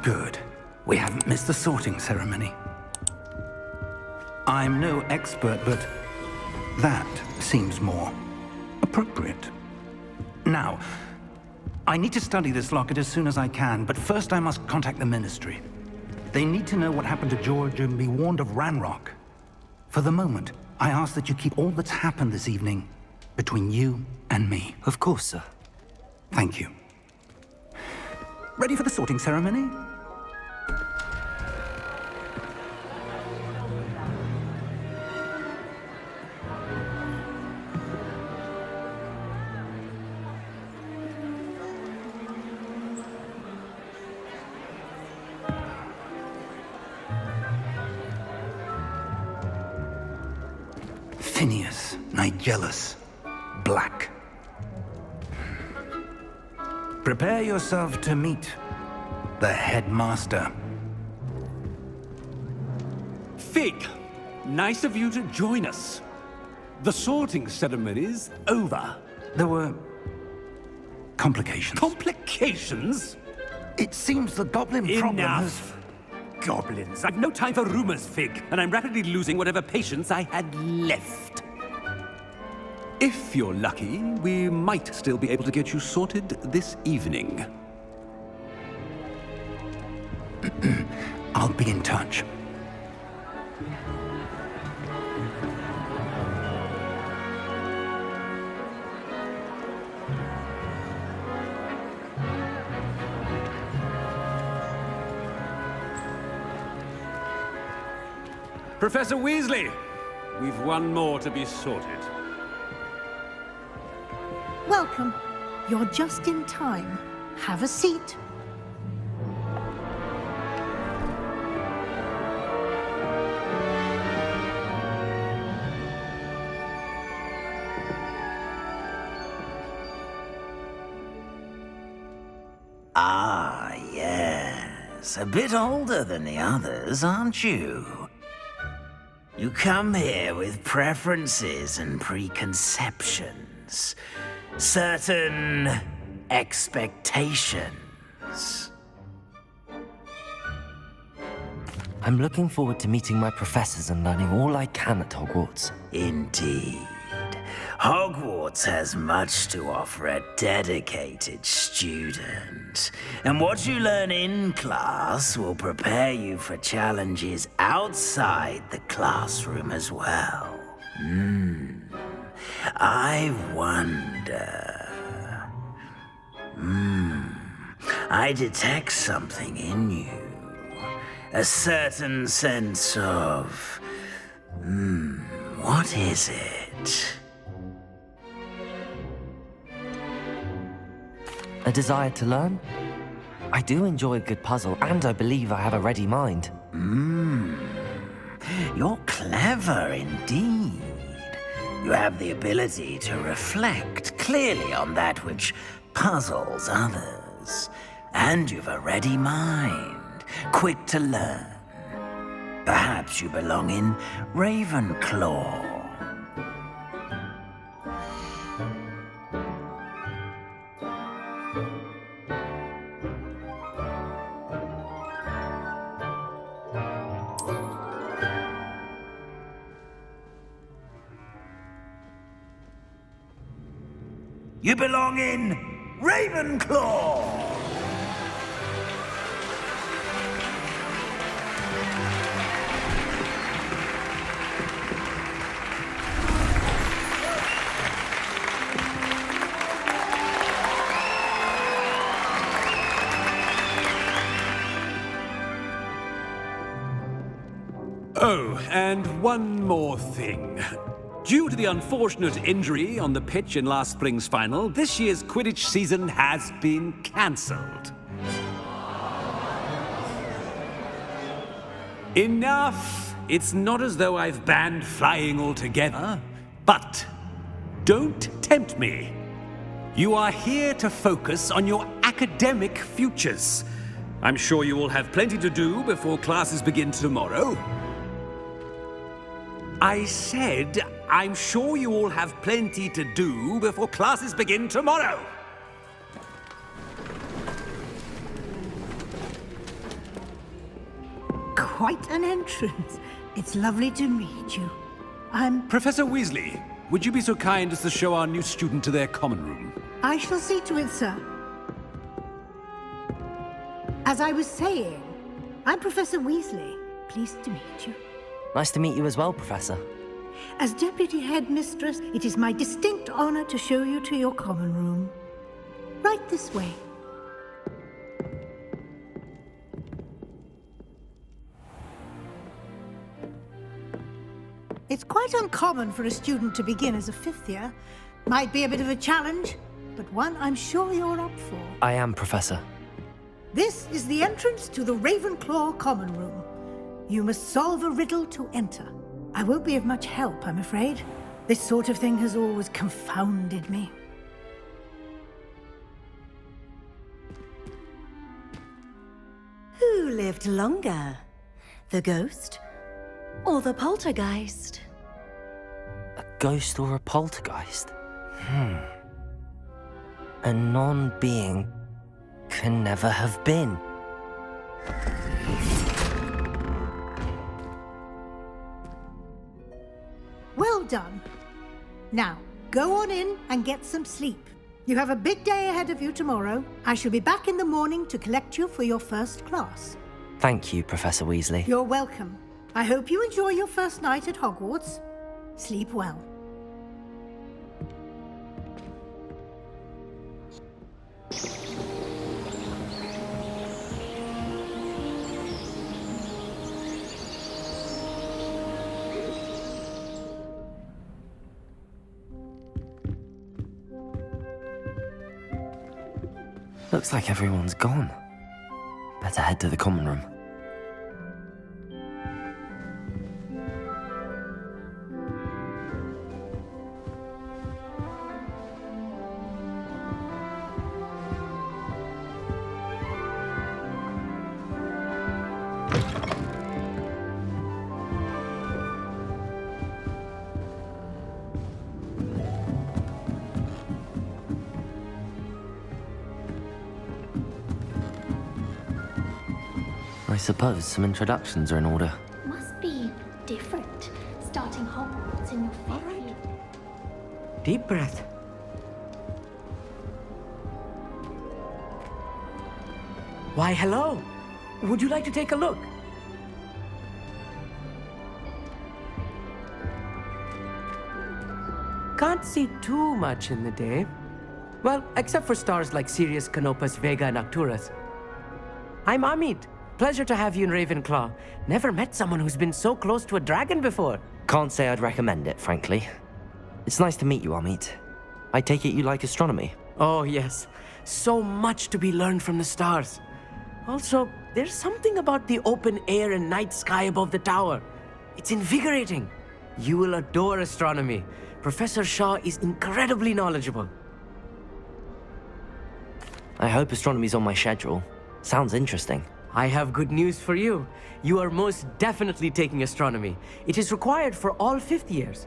Good. We haven't missed the sorting ceremony. I'm no expert, but that seems more appropriate. Now, I need to study this locket as soon as I can, but first I must contact the Ministry. They need to know what happened to George and be warned of Ranrock. For the moment, I ask that you keep all that's happened this evening between you and me. Of course, sir. Thank you. Ready for the sorting ceremony? Phineas, Nigellus, Black. Prepare yourself to meet the headmaster. Fig, nice of you to join us. The sorting ceremony's over. There were complications. Complications? It seems the goblin problem has... Enough! Goblins. I've no time for rumors, Fig, and I'm rapidly losing whatever patience I had left. If you're lucky, we might still be able to get you sorted this evening. I'll be in touch. Professor Weasley, we've one more to be sorted. Welcome. You're just in time. Have a seat. Ah, yes. A bit older than the others, aren't you? You come here with preferences and preconceptions. Certain expectations. I'm looking forward to meeting my professors and learning all I can at Hogwarts. Indeed. Hogwarts has much to offer a dedicated student. And what you learn in class will prepare you for challenges outside the classroom as well. I wonder... I detect something in you. A certain sense of... what is it? A desire to learn? I do enjoy a good puzzle, and I believe I have a ready mind. You're clever indeed. You have the ability to reflect clearly on that which puzzles others. And you've a ready mind, quick to learn. Perhaps you belong in Ravenclaw. You belong in Ravenclaw! Oh, and one more thing. Due to the unfortunate injury on the pitch in last spring's final, this year's Quidditch season has been cancelled. Enough! It's not as though I've banned flying altogether, but don't tempt me. You are here to focus on your academic futures. I'm sure you will have plenty to do before classes begin tomorrow. I said, I'm sure you all have plenty to do before classes begin tomorrow. quite an entrance. It's lovely to meet you. I'm... Professor Weasley, would you be so kind as to show our new student to their common room? I shall see to it, sir. As I was saying, I'm Professor Weasley. Pleased to meet you. Nice to meet you as well, Professor. As Deputy Headmistress, it is my distinct honor to show you to your common room. Right this way. It's quite uncommon for a student to begin as a fifth year. Might be a bit of a challenge, but one I'm sure you're up for. I am, Professor. This is the entrance to the Ravenclaw common room. You must solve a riddle to enter. I won't be of much help, I'm afraid. This sort of thing has always confounded me. Who lived longer? The ghost or the poltergeist? A ghost or a poltergeist? A non-being can never have been. Well done. Now, go on in and get some sleep. You have a big day ahead of you tomorrow. I shall be back in the morning to collect you for your first class. Thank you, Professor Weasley. You're welcome. I hope you enjoy your first night at Hogwarts. Sleep well. Looks like everyone's gone. Better head to the common room. I suppose some introductions are in order. Must be different, starting Hogwarts in your fifth year. Deep breath. Why, hello. Would you like to take a look? Can't see too much in the day. Well, except for stars like Sirius, Canopus, Vega, and Arcturus. I'm Amit. Pleasure to have you in Ravenclaw. Never met someone who's been so close to a dragon before. Can't say I'd recommend it, frankly. It's nice to meet you, Amit. I take it you like astronomy? Oh, yes. So much to be learned from the stars. Also, there's something about the open air and night sky above the tower. It's invigorating. You will adore astronomy. Professor Shaw is incredibly knowledgeable. I hope astronomy's on my schedule. Sounds interesting. I have good news for you. You are most definitely taking astronomy. It is required for all fifth years.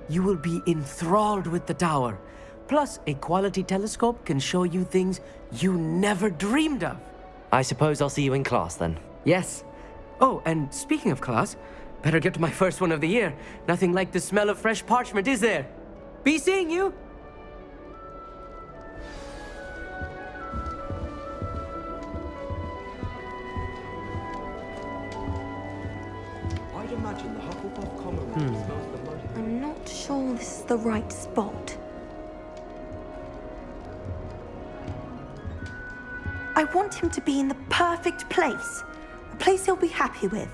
You will be enthralled with the tower. Plus, a quality telescope can show you things you never dreamed of. I suppose I'll see you in class then. Yes. Oh, and speaking of class, better get to my first one of the year. Nothing like the smell of fresh parchment, is there? Be seeing you! I'd imagine the Hufflepuff common room smells the most. I'm not sure this is the right spot. I want him to be in the perfect place. A place he'll be happy with.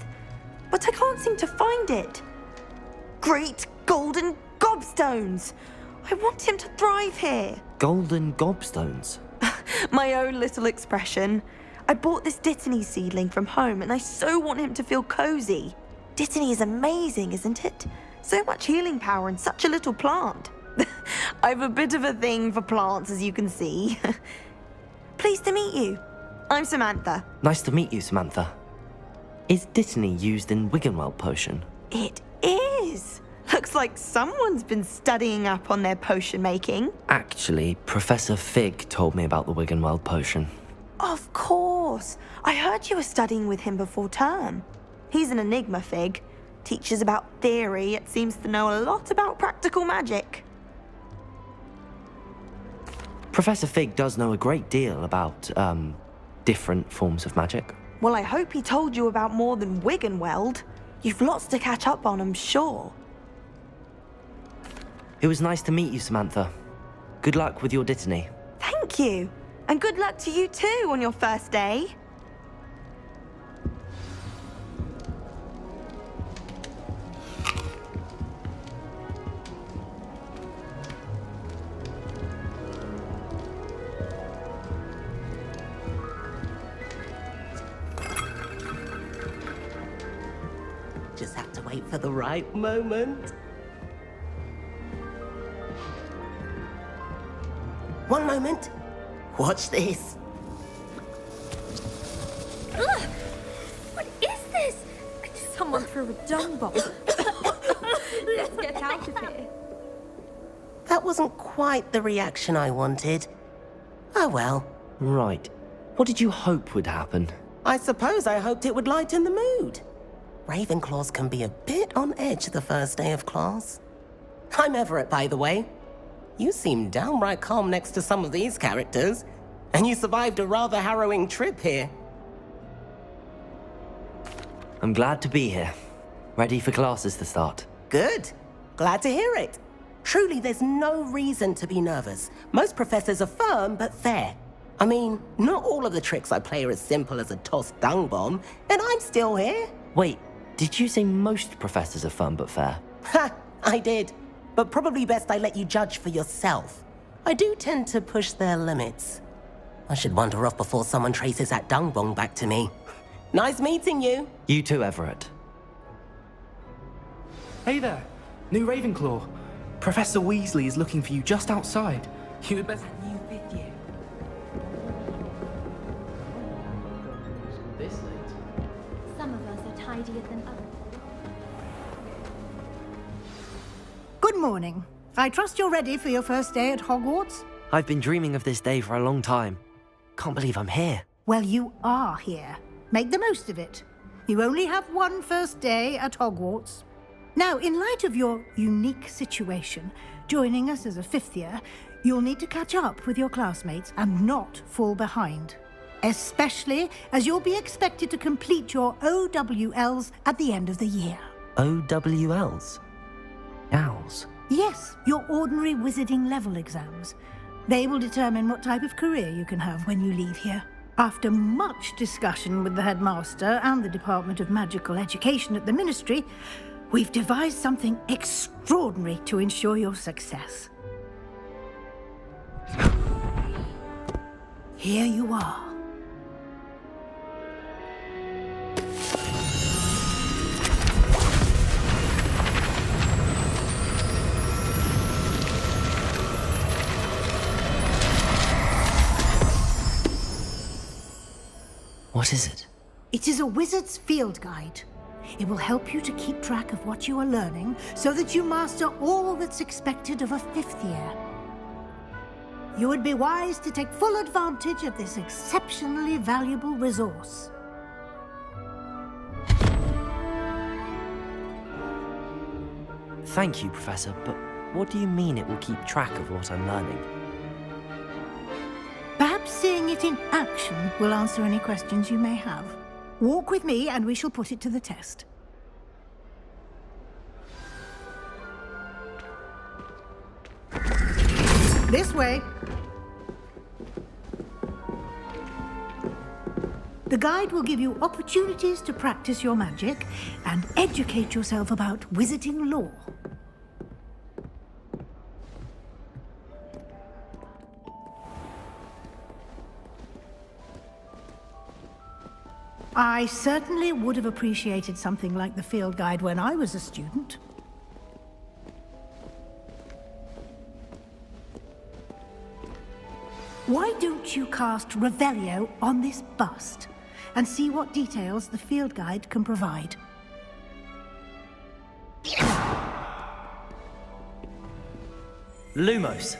But I can't seem to find it. Great golden gobstones! I want him to thrive here. Golden gobstones? My own little expression. I bought this Dittany seedling from home and I so want him to feel cozy. Dittany is amazing, isn't it? So much healing power in such a little plant. I've a bit of a thing for plants, as you can see. Pleased to meet you. I'm Samantha. Nice to meet you, Samantha. Is Dittany used in Wiggenweld potion? It is. Looks like someone's been studying up on their potion making. Actually, Professor Fig told me about the Wiggenweld potion. Of course. I heard you were studying with him before term. He's an enigma, Fig. Teaches about theory, yet seems to know a lot about practical magic. Professor Fig does know a great deal about, different forms of magic. Well, I hope he told you about more than Wiggenweld. You've lots to catch up on, I'm sure. It was nice to meet you, Samantha. Good luck with your dittany. Thank you. And good luck to you too on your first day. Just have to wait for the right moment. One moment. Watch this. Ugh! What is this? Someone threw a dung bomb. Let's get out of here. That wasn't quite the reaction I wanted. Oh well. Right. What did you hope would happen? I suppose I hoped it would lighten the mood. Ravenclaws can be a bit on edge the first day of class. I'm Everett, by the way. You seem downright calm next to some of these characters, and you survived a rather harrowing trip here. I'm glad to be here. Ready for classes to start. Good. Glad to hear it. Truly, there's no reason to be nervous. Most professors are firm but fair. I mean, not all of the tricks I play are as simple as a tossed dung bomb, and I'm still here. Wait, did you say most professors are fun but fair? Ha! I did. But probably best I let you judge for yourself. I do tend to push their limits. I should wander off before someone traces that dung bomb back to me. Nice meeting you. You too, Everett. Hey there, new Ravenclaw. Professor Weasley is looking for you just outside. You had better... New fifth year. This late. Some of us are tidier than others. Good morning. I trust you're ready for your first day at Hogwarts? I've been dreaming of this day for a long time. Can't believe I'm here. Well, you are here. Make the most of it. You only have one first day at Hogwarts. Now, in light of your unique situation, joining us as a fifth year, you'll need to catch up with your classmates and not fall behind. Especially as you'll be expected to complete your OWLs at the end of the year. OWLs? Owls? Yes, your ordinary wizarding level exams. They will determine what type of career you can have when you leave here. After much discussion with the headmaster and the Department of Magical Education at the Ministry, we've devised something extraordinary to ensure your success. Here you are. What is it? It is a wizard's field guide. It will help you to keep track of what you are learning so that you master all that's expected of a fifth year. You would be wise to take full advantage of this exceptionally valuable resource. Thank you, Professor, but what do you mean it will keep track of what I'm learning? Perhaps seeing it in action will answer any questions you may have. Walk with me and we shall put it to the test. This way. The guide will give you opportunities to practice your magic and educate yourself about wizarding lore. I certainly would have appreciated something like the field guide when I was a student. Why don't you cast Revelio on this bust and see what details the field guide can provide? Lumos.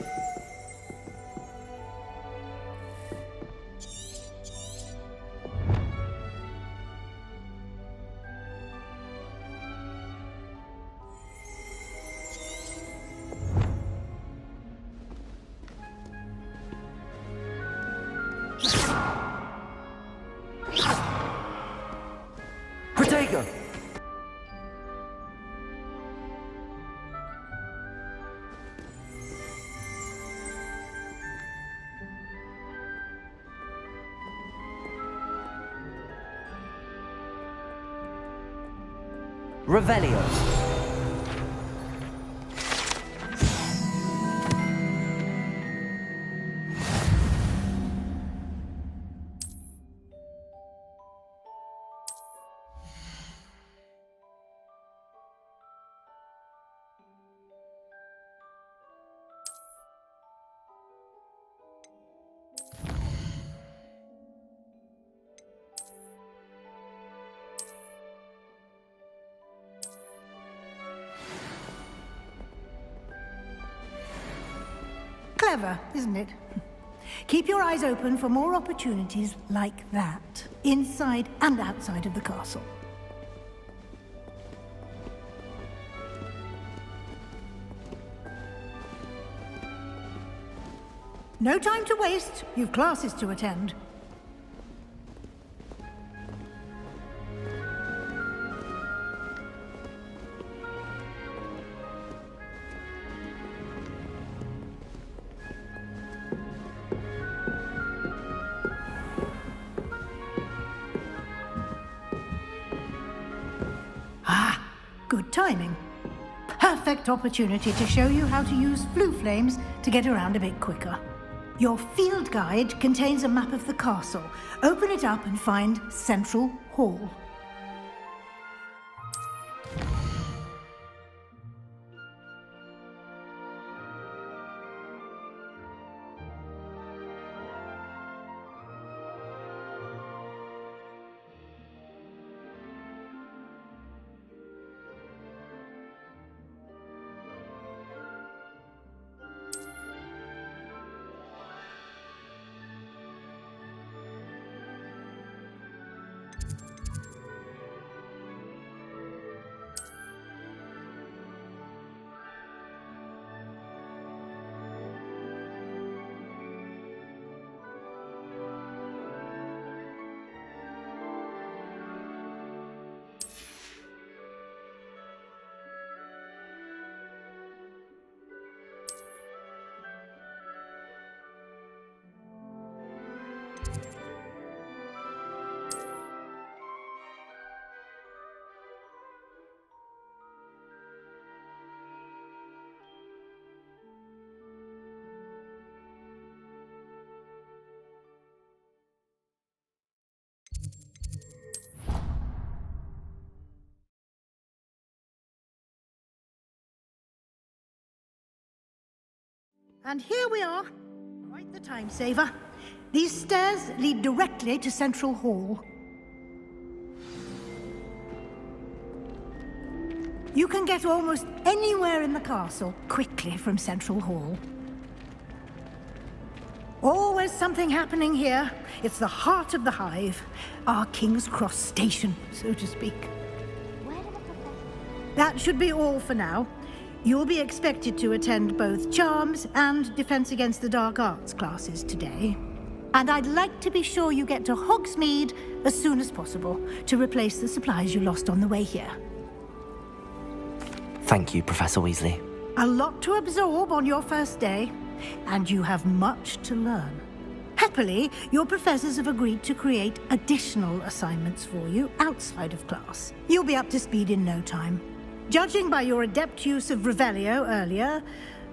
Revelio. Clever, isn't it? Keep your eyes open for more opportunities like that, inside and outside of the castle. No time to waste. You've classes to attend. Good timing. Perfect opportunity to show you how to use flue flames to get around a bit quicker. Your field guide contains a map of the castle. Open it up and find Central Hall. And here we are. Quite the time saver. These stairs lead directly to Central Hall. You can get almost anywhere in the castle quickly from Central Hall. Always something happening here. It's the heart of the hive. Our King's Cross station, so to speak. That should be all for now. You'll be expected to attend both Charms and Defense Against the Dark Arts classes today. And I'd like to be sure you get to Hogsmeade as soon as possible to replace the supplies you lost on the way here. Thank you, Professor Weasley. A lot to absorb on your first day, and you have much to learn. Happily, your professors have agreed to create additional assignments for you outside of class. You'll be up to speed in no time. Judging by your adept use of Revelio earlier,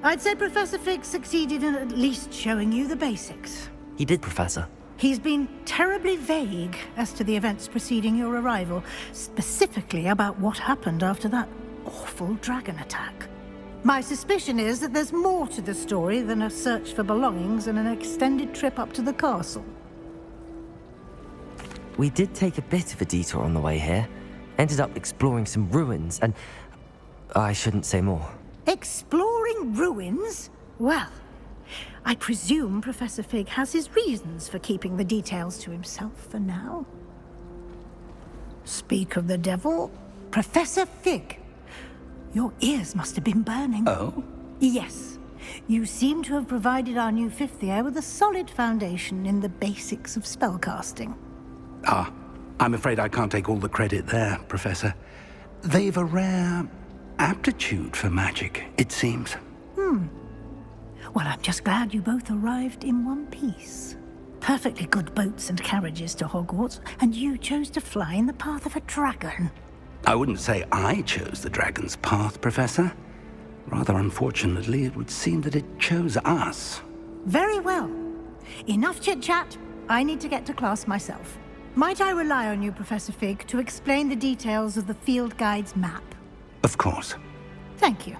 I'd say Professor Fig succeeded in at least showing you the basics. He did, Professor. He's been terribly vague as to the events preceding your arrival, specifically about what happened after that awful dragon attack. My suspicion is that there's more to the story than a search for belongings and an extended trip up to the castle. We did take a bit of a detour on the way here. Ended up exploring some ruins, and I shouldn't say more. Exploring ruins? Well, I presume Professor Fig has his reasons for keeping the details to himself for now. Speak of the devil, Professor Fig. Your ears must have been burning. Oh? Yes. You seem to have provided our new fifth year with a solid foundation in the basics of spellcasting. Ah, I'm afraid I can't take all the credit there, Professor. They've a rare aptitude for magic, it seems. Well, I'm just glad you both arrived in one piece. Perfectly good boats and carriages to Hogwarts, and you chose to fly in the path of a dragon. I wouldn't say I chose the dragon's path, Professor. Rather unfortunately, it would seem that it chose us. Very well. Enough chit-chat. I need to get to class myself. Might I rely on you, Professor Fig, to explain the details of the field guide's map? Of course. Thank you.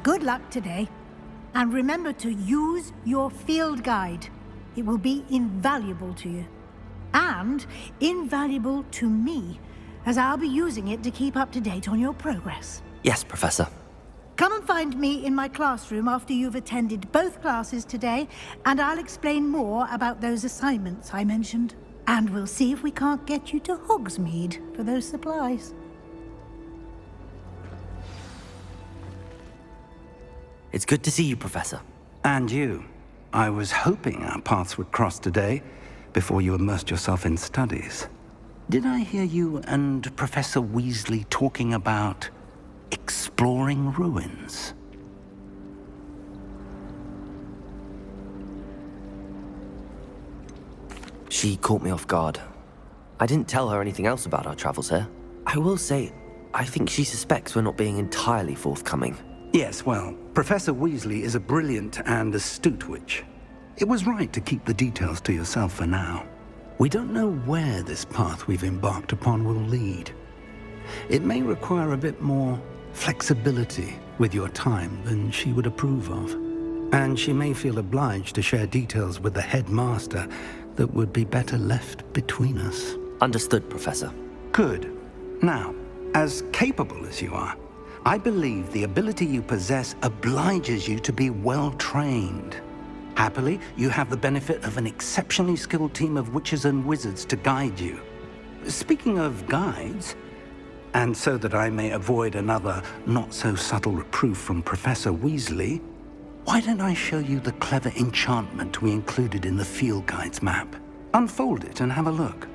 Good luck today. And remember to use your field guide. It will be invaluable to you. And invaluable to me, as I'll be using it to keep up to date on your progress. Yes, Professor. Come and find me in my classroom after you've attended both classes today, and I'll explain more about those assignments I mentioned. And we'll see if we can't get you to Hogsmeade for those supplies. It's good to see you, Professor. And you. I was hoping our paths would cross today, before you immersed yourself in studies. Did I hear you and Professor Weasley talking about exploring ruins? She caught me off guard. I didn't tell her anything else about our travels here. I will say, I think she suspects we're not being entirely forthcoming. Yes, well, Professor Weasley is a brilliant and astute witch. It was right to keep the details to yourself for now. We don't know where this path we've embarked upon will lead. It may require a bit more flexibility with your time than she would approve of. And she may feel obliged to share details with the headmaster that would be better left between us. Understood, Professor. Good. Now, as capable as you are, I believe the ability you possess obliges you to be well trained. Happily, you have the benefit of an exceptionally skilled team of witches and wizards to guide you. Speaking of guides, and so that I may avoid another not-so-subtle reproof from Professor Weasley, why don't I show you the clever enchantment we included in the field guide's map? Unfold it and have a look.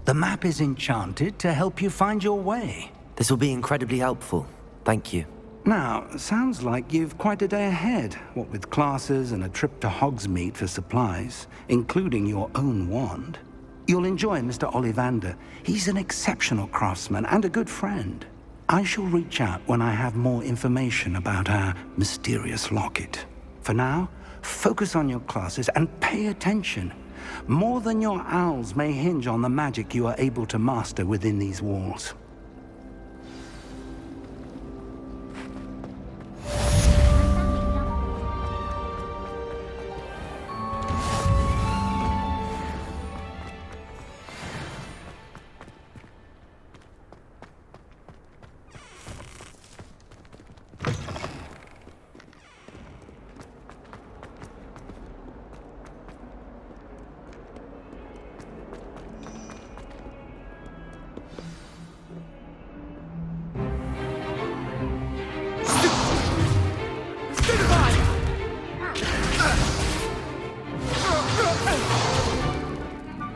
The map is enchanted to help you find your way. This will be incredibly helpful. Thank you. Now, sounds like you've quite a day ahead, what with classes and a trip to Hogsmeade for supplies, including your own wand. You'll enjoy Mr. Ollivander. He's an exceptional craftsman and a good friend. I shall reach out when I have more information about our mysterious locket. For now, focus on your classes and pay attention. More than your owls may hinge on the magic you are able to master within these walls.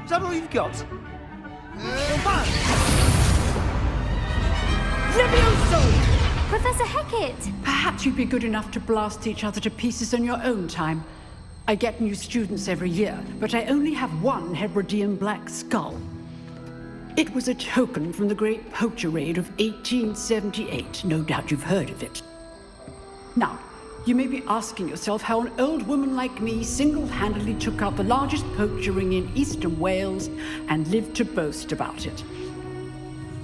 Is that all you've got? Professor Hecat! Perhaps you'd be good enough to blast each other to pieces on your own time. I get new students every year, but I only have one Hebridean black skull. It was a token from the Great Poacher Raid of 1878. No doubt you've heard of it. Now, you may be asking yourself how an old woman like me single-handedly took out the largest poacher ring in eastern Wales and lived to boast about it.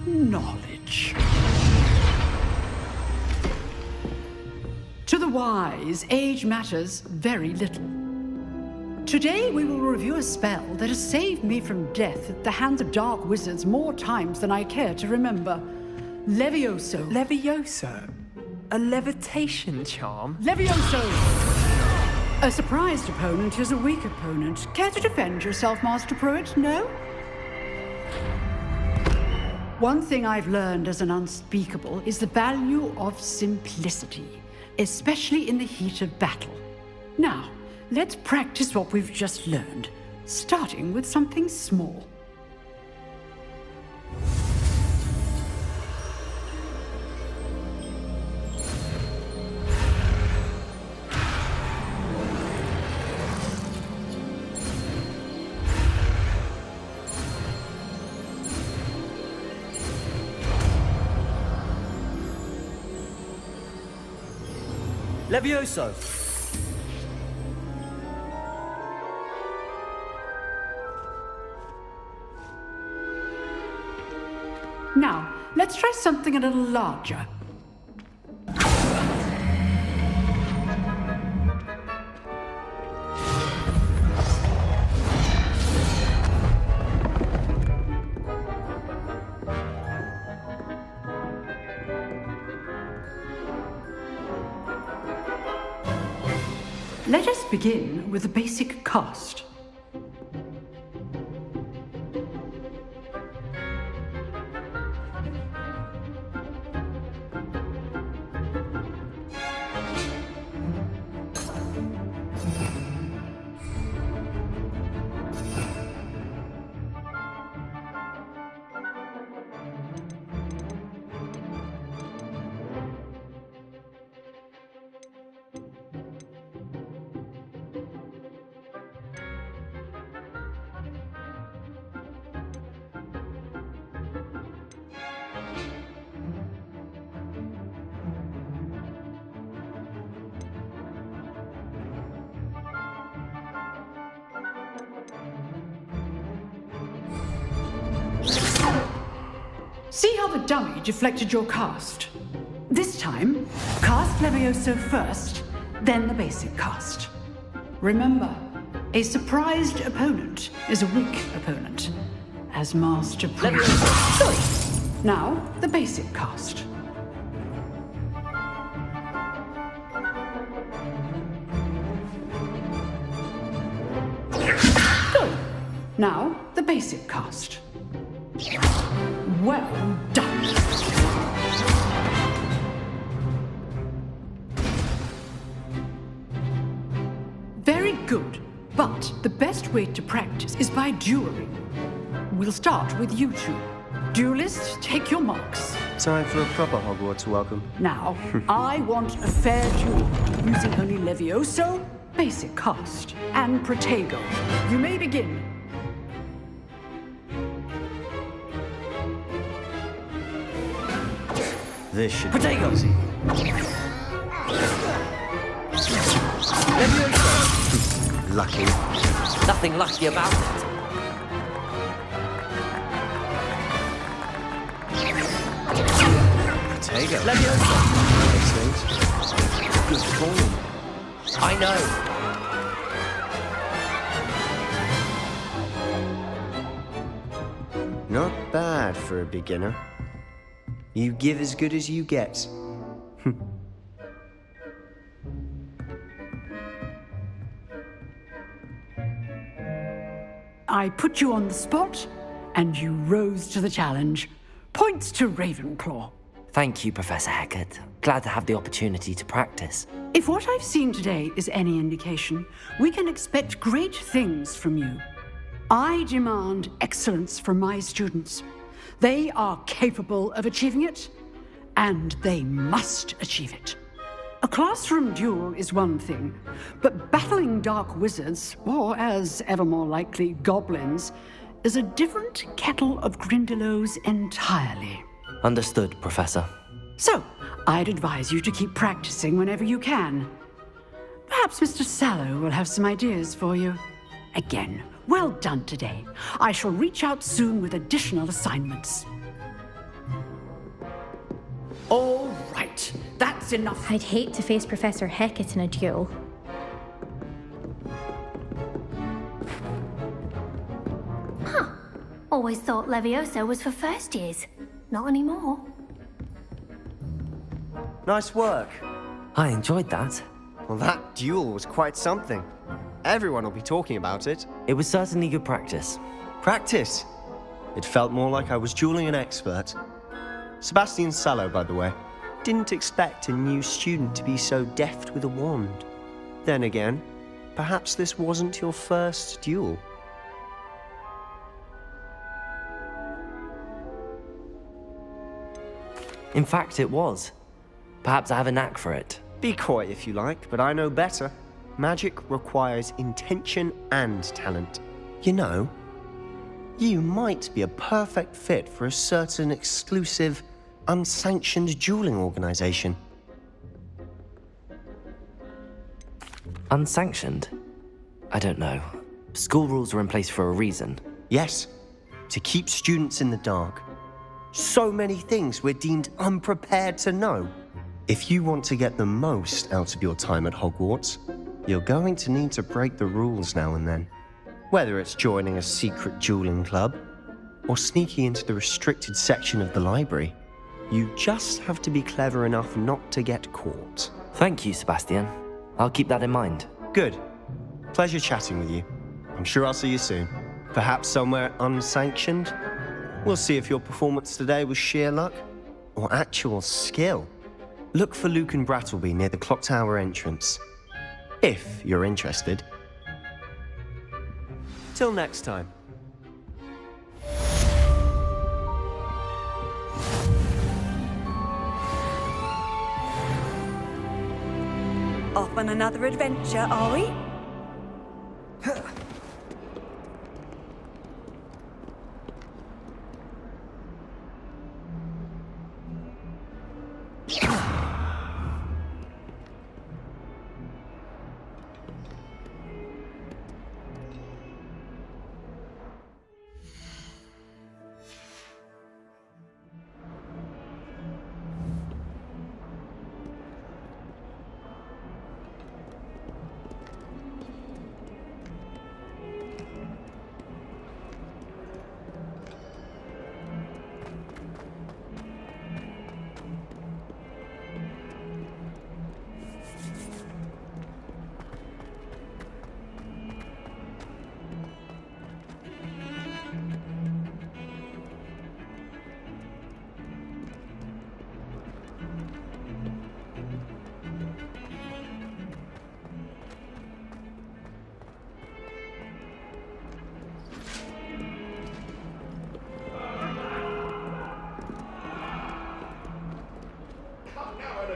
Knowledge. To the wise, age matters very little. Today we will review a spell that has saved me from death at the hands of dark wizards more times than I care to remember. Levioso. Levioso? A levitation charm? Levioso! A surprised opponent is a weak opponent. Care to defend yourself, Master Pruitt? No? One thing I've learned as an unspeakable is the value of simplicity. especially in the heat of battle. Now, let's practice what we've just learned, starting with something small. Levioso! Now, let's try something a little larger. Let us begin with the basic cast. See how the dummy deflected your cast? This time, cast Levioso first, then the basic cast. Remember, a surprised opponent is a weak opponent. As Master Priest. Sorry. Now, the basic cast. Good. Now, the basic cast. Well done. Very good, but the best way to practice is by dueling. We'll start with you two. Duelists, take your marks. Time for a proper Hogwarts welcome. Now, I want a fair duel, using only Levioso, basic cast, and Protego. You may begin. This should Protego! be easy. Lucky. Nothing lucky about it. Protego. Levioso! Good form. I know. Not bad for a beginner. You give as good as you get. I put you on the spot, and you rose to the challenge. Points to Ravenclaw. Thank you, Professor Hecat. Glad to have the opportunity to practice. If what I've seen today is any indication, we can expect great things from you. I demand excellence from my students. They are capable of achieving it, and they must achieve it. A classroom duel is one thing, but battling dark wizards, or as ever more likely, goblins, is a different kettle of Grindylows entirely. Understood, Professor. So, I'd advise you to keep practicing whenever you can. Perhaps Mr. Sallow will have some ideas for you. Again, well done today. I shall reach out soon with additional assignments. All right, that's enough. I'd hate to face Professor Hecat in a duel. Huh. Always thought Levioso was for first years. Not anymore. Nice work. I enjoyed that. Well, that duel was quite something. Everyone will be talking about it. It was certainly good practice. Practice? It felt more like I was dueling an expert. Sebastian Sallow, by the way. didn't expect a new student to be so deft with a wand. Then again, perhaps this wasn't your first duel. In fact, it was. Perhaps I have a knack for it. Be coy if you like, but I know better. Magic requires intention and talent. You know, you might be a perfect fit for a certain exclusive, unsanctioned dueling organization. Unsanctioned? I don't know. School rules are in place for a reason. Yes, to keep students in the dark. So many things we're deemed unprepared to know. If you want to get the most out of your time at Hogwarts, you're going to need to break the rules now and then. Whether it's joining a secret dueling club or sneaking into the restricted section of the library, you just have to be clever enough not to get caught. Thank you, Sebastian. I'll keep that in mind. Good. Pleasure chatting with you. I'm sure I'll see you soon. Perhaps somewhere unsanctioned? We'll see if your performance today was sheer luck or actual skill. Look for Luke and Brattleby near the clock tower entrance, if you're interested. Till next time. Off on another adventure, are we?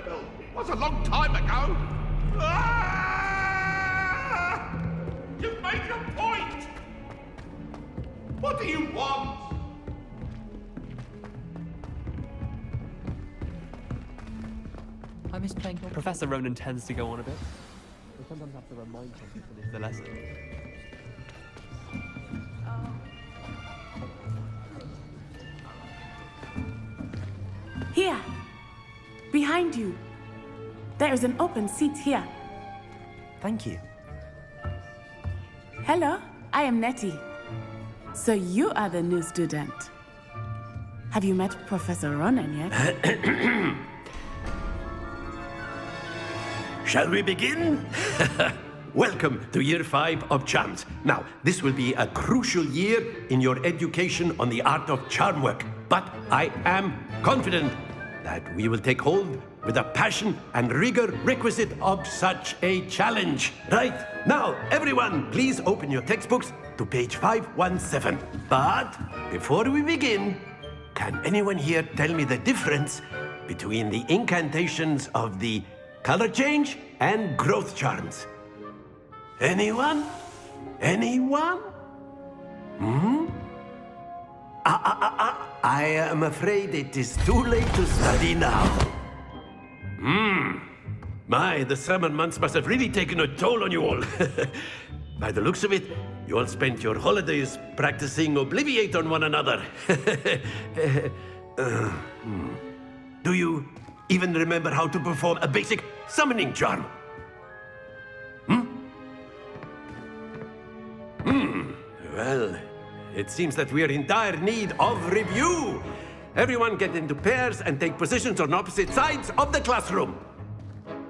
It was a long time ago. Ah! You've made your point. What do you want? I miss playing. Professor Ronan tends to go on a bit. I sometimes have to remind him to finish the lesson. Here! Behind you! There is an open seat here. Thank you. Hello, I am Nettie. So you are the new student. Have you met Professor Ronan yet? Shall we begin? Welcome to Year 5 of Charms. Now, this will be a crucial year in your education on the art of charm work. But I am confident that we will take hold with the passion and rigor requisite of such a challenge. Right, now, everyone, please open your textbooks to page 517. But before we begin, can anyone here tell me the difference between the incantations of the color change and growth charms? Anyone? Anyone? I am afraid it is too late to study now. My, the summer months must have really taken a toll on you all. By the looks of it, you all spent your holidays practicing Obliviate on one another. Do you even remember how to perform a basic summoning charm? Well, it seems that we are in dire need of review. Everyone get into pairs and take positions on opposite sides of the classroom.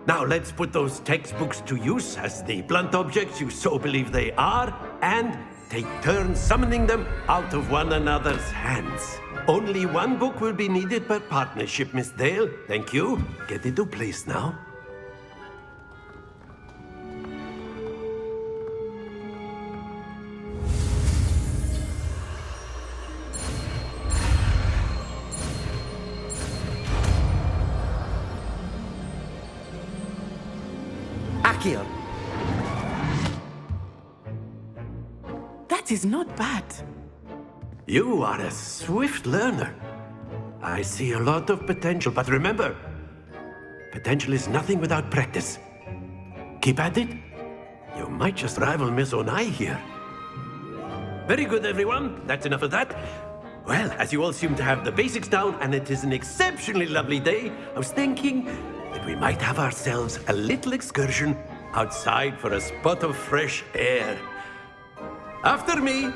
Now let's put those textbooks to use as the blunt objects you so believe they are, and take turns summoning them out of one another's hands. Only one book will be needed per partnership, Miss Dale. Thank you. Get into place now. Accio! That is not bad. You are a swift learner. I see a lot of potential, but remember, potential is nothing without practice. Keep at it. You might just rival Miss Onai here. Very good, everyone. That's enough of that. Well, as you all seem to have the basics down, and it is an exceptionally lovely day, I was thinking that we might have ourselves a little excursion outside for a spot of fresh air. After me.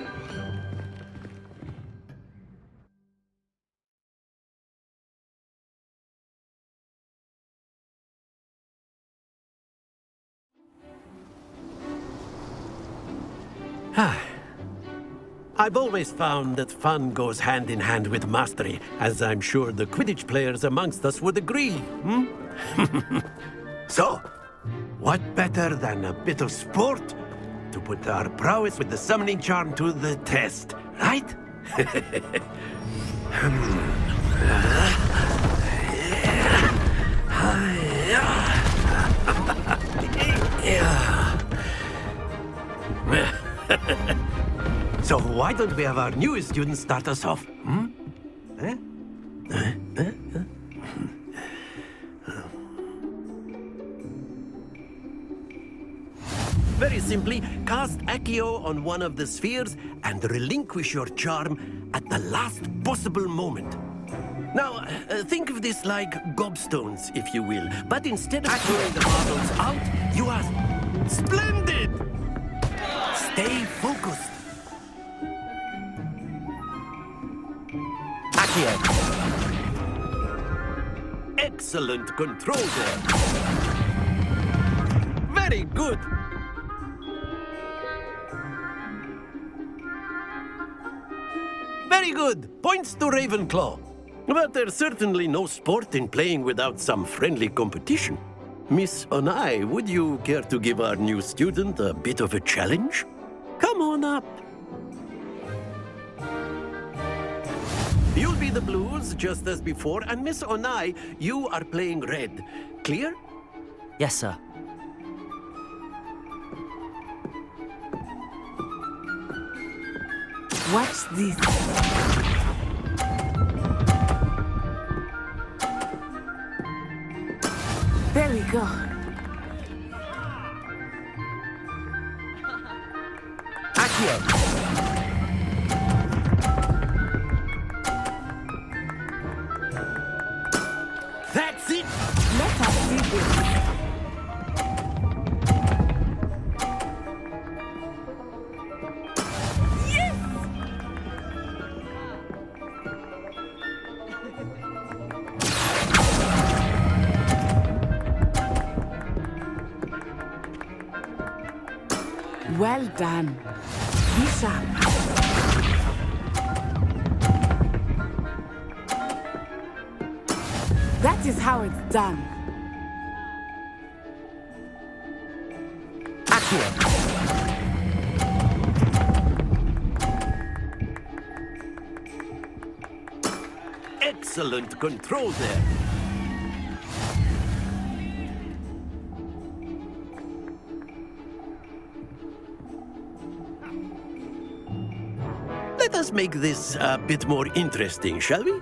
I've always found that fun goes hand in hand with mastery, as I'm sure the Quidditch players amongst us would agree, So, what better than a bit of sport to put our prowess with the summoning charm to the test, right? So why don't we have our newest student start us off? Very simply, cast Accio on one of the spheres and relinquish your charm at the last possible moment. Now, think of this like gobstones, if you will. But instead of throwing the marbles out, you are splendid! Stay focused. Excellent control there. Very good. Very good. Points to Ravenclaw. But there's certainly no sport in playing without some friendly competition. Miss Onai, would you care to give our new student a bit of a challenge? Come on up. You'll be the blues, just as before, and Miss Onai, you are playing red. Clear? Yes, sir. Watch this. There we go. Accio! That's it! Let us see this. Well done. Be sharp. That is how it's done. Accio! Excellent control there. Let us make this a bit more interesting, shall we?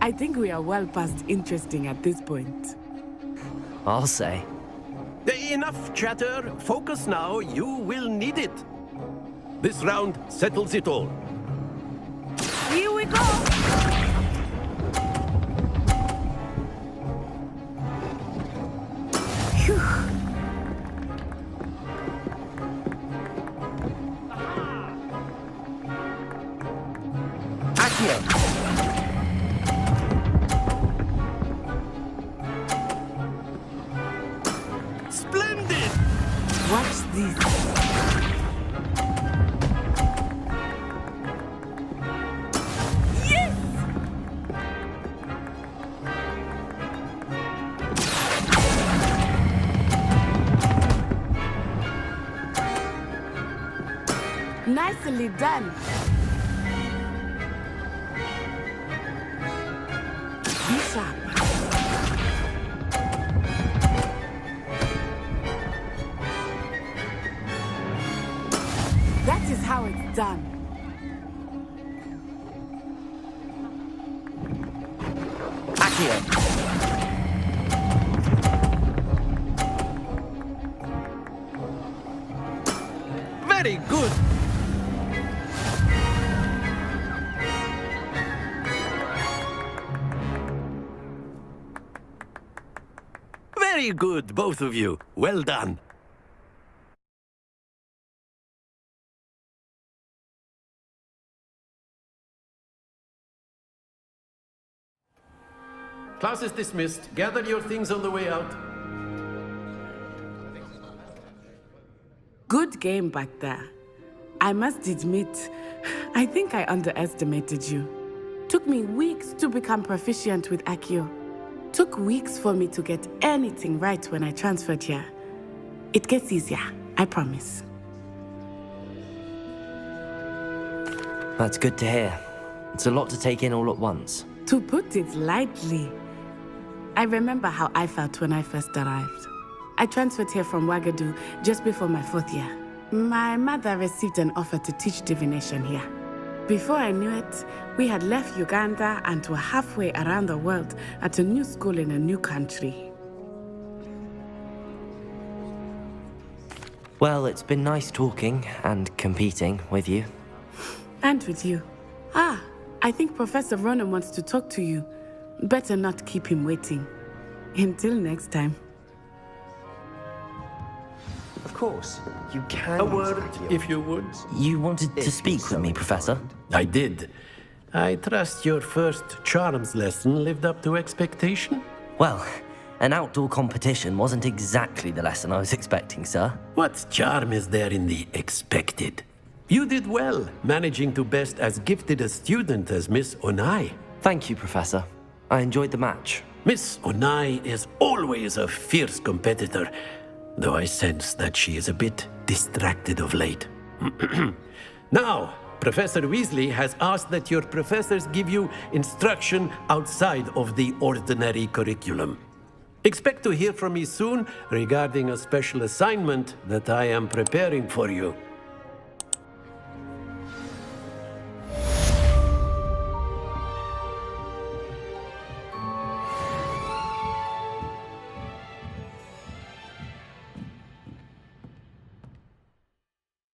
I think we are well past interesting at this point. I'll say. Enough chatter. Focus now. You will need it. This round settles it all. Here we go! What's this? Yes! Nicely done. Be sharp. That is how it's done. Accio. Very good. Very good, both of you. Well done. Class is dismissed. Gather your things on the way out. Good game back there. I must admit, I think I underestimated you. Took me weeks to become proficient with Accio. Took weeks for me to get anything right when I transferred here. It gets easier, I promise. That's good to hear. It's a lot to take in all at once. To put it lightly, I remember how I felt when I first arrived. I transferred here from Wagadu just before my 4th year. My mother received an offer to teach divination here. Before I knew it, we had left Uganda and were halfway around the world at a new school in a new country. Well, it's been nice talking and competing with you. And with you. Ah, I think Professor Ronan wants to talk to you. Better not keep him waiting. Until next time. Of course, you can. A word, if you would. You wanted to speak with me, Professor? I did. I trust your first charms lesson lived up to expectation? Well, an outdoor competition wasn't exactly the lesson I was expecting, sir. What charm is there in the expected? You did well, managing to best as gifted a student as Miss Onai. Thank you, Professor. I enjoyed the match. Miss Onai is always a fierce competitor, though I sense that she is a bit distracted of late. Now, Professor Weasley has asked that your professors give you instruction outside of the ordinary curriculum. Expect to hear from me soon regarding a special assignment that I am preparing for you.